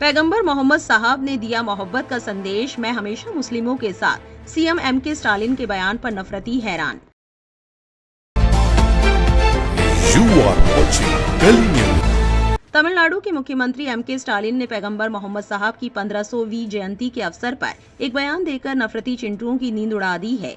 पैगंबर मोहम्मद साहब ने दिया मोहब्बत का संदेश, मैं हमेशा मुस्लिमों के साथ। सीएम एमके स्टालिन के बयान पर नफरती हैरान। तमिलनाडु के मुख्यमंत्री एमके स्टालिन ने पैगंबर मोहम्मद साहब की 1500वीं जयंती के अवसर पर एक बयान देकर नफरती चिंटुओं की नींद उड़ा दी है।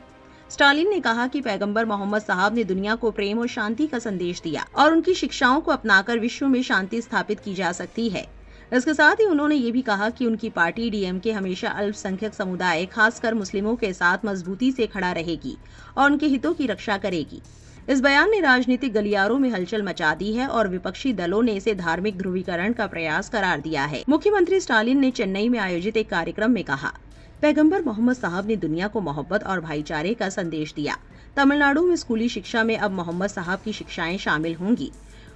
स्टालिन ने कहा कि पैगंबर मोहम्मद साहब ने दुनिया को प्रेम और शांति का संदेश दिया और उनकी शिक्षाओं को अपनाकर विश्व में शांति स्थापित की जा सकती है। इसके साथ ही उन्होंने ये भी कहा कि उनकी पार्टी डीएमके हमेशा अल्पसंख्यक समुदाय खासकर मुस्लिमों के साथ मजबूती से खड़ा रहेगी और उनके हितों की रक्षा करेगी। इस बयान ने राजनीतिक गलियारों में हलचल मचा दी है और विपक्षी दलों ने इसे धार्मिक ध्रुवीकरण का प्रयास करार दिया है। मुख्यमंत्री स्टालिन ने चेन्नई में आयोजित एक कार्यक्रम में कहा, पैगंबर मोहम्मद साहब ने दुनिया को मोहब्बत और भाईचारे का संदेश दिया। तमिलनाडु में स्कूली शिक्षा में अब मोहम्मद साहब की शिक्षाएं शामिल होंगी।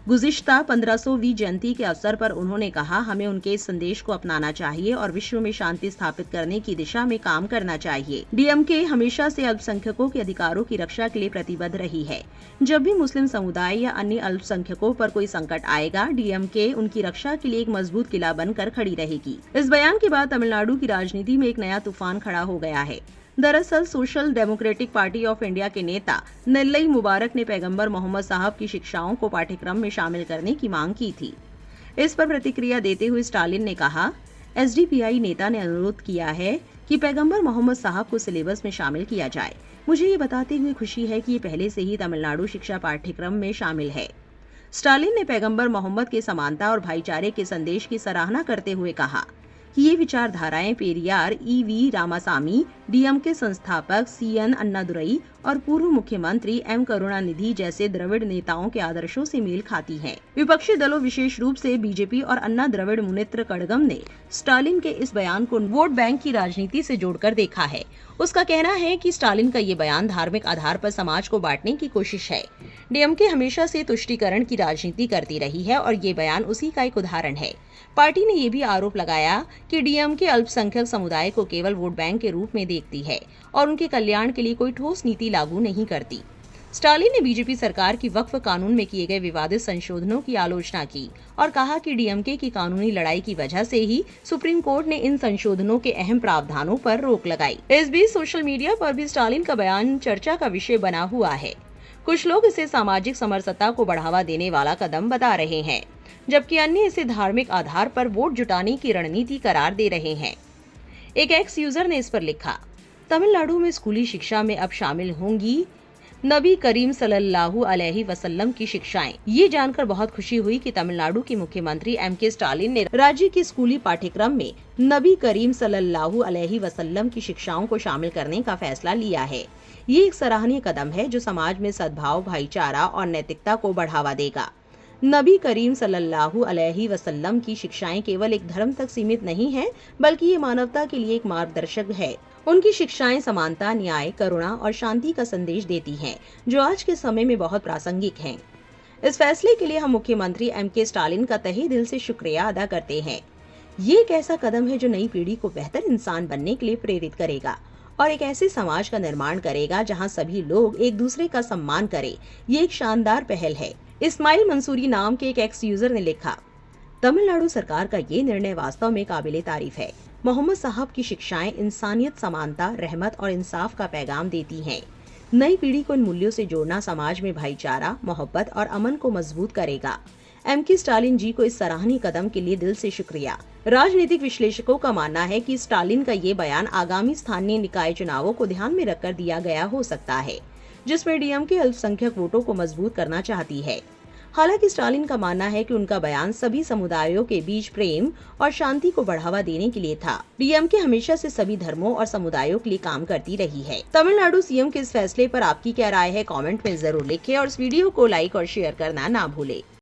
गुज़िश्ता 1500वीं जयंती के अवसर पर उन्होंने कहा, हमें उनके इस संदेश को अपनाना चाहिए और विश्व में शांति स्थापित करने की दिशा में काम करना चाहिए। डीएमके हमेशा से अल्पसंख्यकों के अधिकारों की रक्षा के लिए प्रतिबद्ध रही है। जब भी मुस्लिम समुदाय या अन्य अल्पसंख्यकों पर कोई संकट आएगा, डीएमके उनकी रक्षा के लिए एक मजबूत किला बनकर खड़ी रहेगी। इस बयान के बाद तमिलनाडु की राजनीति में एक नया तूफान खड़ा हो गया है। दरअसल social democratic party of India के नेता नेल्लई मुबारक ने पैगंबर मोहम्मद साहब की शिक्षाओं को पाठ्यक्रम में शामिल करने की मांग की थी। इस पर प्रतिक्रिया देते हुए स्टालिन ने कहा, एसडीपीआई नेता ने अनुरोध किया है कि पैगंबर मोहम्मद साहब को सिलेबस में शामिल किया जाए। मुझे ये बताते हुए खुशी है कि ये पहले से ही तमिलनाडु शिक्षा पाठ्यक्रम में शामिल है। स्टालिन ने पैगंबर मोहम्मद के समानता और भाईचारे के संदेश की सराहना करते हुए कहा कि ये विचारधाराएं पेरियार ईवी रामासामी, डीएमके संस्थापक सीएन अन्नादुरई और पूर्व मुख्यमंत्री एम करुणानिधि जैसे द्रविड़ नेताओं के आदर्शों से मेल खाती हैं। विपक्षी दलों विशेष रूप से बीजेपी और अन्ना द्रविड़ मुनेत्र कड़गम ने स्टालिन के इस बयान को वोट बैंक की राजनीति से जोड़कर देखा है। उसका कहना है कि स्टालिन का ये बयान धार्मिक आधार पर समाज को बांटने की कोशिश है। डीएमके हमेशा से तुष्टीकरण की राजनीति करती रही है और ये बयान उसी का एक उदाहरण है। पार्टी ने यह भी आरोप लगाया कि डीएमके अल्पसंख्यक समुदाय को केवल वोट बैंक के रूप में देखती है और उनके कल्याण के लिए कोई ठोस नीति लागू नहीं करती। स्टालिन ने बीजेपी सरकार की वक्फ कानून में किए गए विवादित संशोधनों की आलोचना की और कहा कि डीएमके की कानूनी लड़ाई की वजह से ही सुप्रीम कोर्ट ने इन संशोधनों के अहम प्रावधानों पर रोक लगाई। इस बीच सोशल मीडिया पर भी स्टालिन का बयान चर्चा का विषय बना हुआ है। कुछ लोग इसे सामाजिक समरसता को बढ़ावा देने वाला कदम बता रहे हैं, जबकि अन्य इसे धार्मिक आधार पर वोट जुटाने की रणनीति करार दे रहे हैं। एक एक्स यूजर ने इस पर लिखा, तमिलनाडु में स्कूली शिक्षा में अब शामिल होंगी नबी करीम सल्लल्लाहु अलैहि वसल्लम की शिक्षाएं। ये जानकर बहुत खुशी हुई कि तमिलनाडु के मुख्यमंत्री एमके स्टालिन ने राज्य के स्कूली पाठ्यक्रम में नबी करीम सल्लल्लाहु अलैहि वसल्लम की शिक्षाओं को शामिल करने का फैसला लिया है। ये एक सराहनीय कदम है जो समाज में सद्भाव, भाईचारा और नैतिकता को बढ़ावा देगा। नबी करीम सल्लल्लाहु अलैहि वसल्लम की शिक्षाएं केवल एक धर्म तक सीमित नहीं है, बल्कि ये मानवता के लिए एक मार्गदर्शक है। उनकी शिक्षाएं समानता, न्याय, करुणा और शांति का संदेश देती हैं, जो आज के समय में बहुत प्रासंगिक हैं। इस फैसले के लिए हम मुख्यमंत्री एमके स्टालिन का तहे दिल से शुक्रिया अदा करते हैं। ये एक ऐसा कदम है जो नई पीढ़ी को बेहतर इंसान बनने के लिए प्रेरित करेगा और एक ऐसे समाज का निर्माण करेगा जहां सभी लोग एक दूसरे का सम्मान करें। ये एक शानदार पहल है। इस्माइल मंसूरी नाम के एक एक्स यूजर ने लिखा, तमिलनाडु सरकार का ये निर्णय वास्तव में काबिले तारीफ है। मोहम्मद साहब की शिक्षाएं इंसानियत, समानता, रहमत और इंसाफ का पैगाम देती हैं। नई पीढ़ी को इन मूल्यों से जोड़ना समाज में भाईचारा, मोहब्बत और अमन को मजबूत करेगा। एमके स्टालिन जी को इस सराहनीय कदम के लिए दिल से शुक्रिया। राजनीतिक विश्लेषकों का मानना है कि स्टालिन का ये बयान आगामी स्थानीय निकाय चुनावों को ध्यान में रखकर दिया गया हो सकता है, जिसमें डीएमके अल्पसंख्यक वोटों को मजबूत करना चाहती है। हालांकि स्टालिन का मानना है कि उनका बयान सभी समुदायों के बीच प्रेम और शांति को बढ़ावा देने के लिए था। डीएमके हमेशा से सभी धर्मों और समुदायों के लिए काम करती रही है। तमिलनाडु सीएम के इस फैसले पर आपकी क्या राय है, कमेंट में जरूर लिखें और इस वीडियो को लाइक और शेयर करना ना भूलें।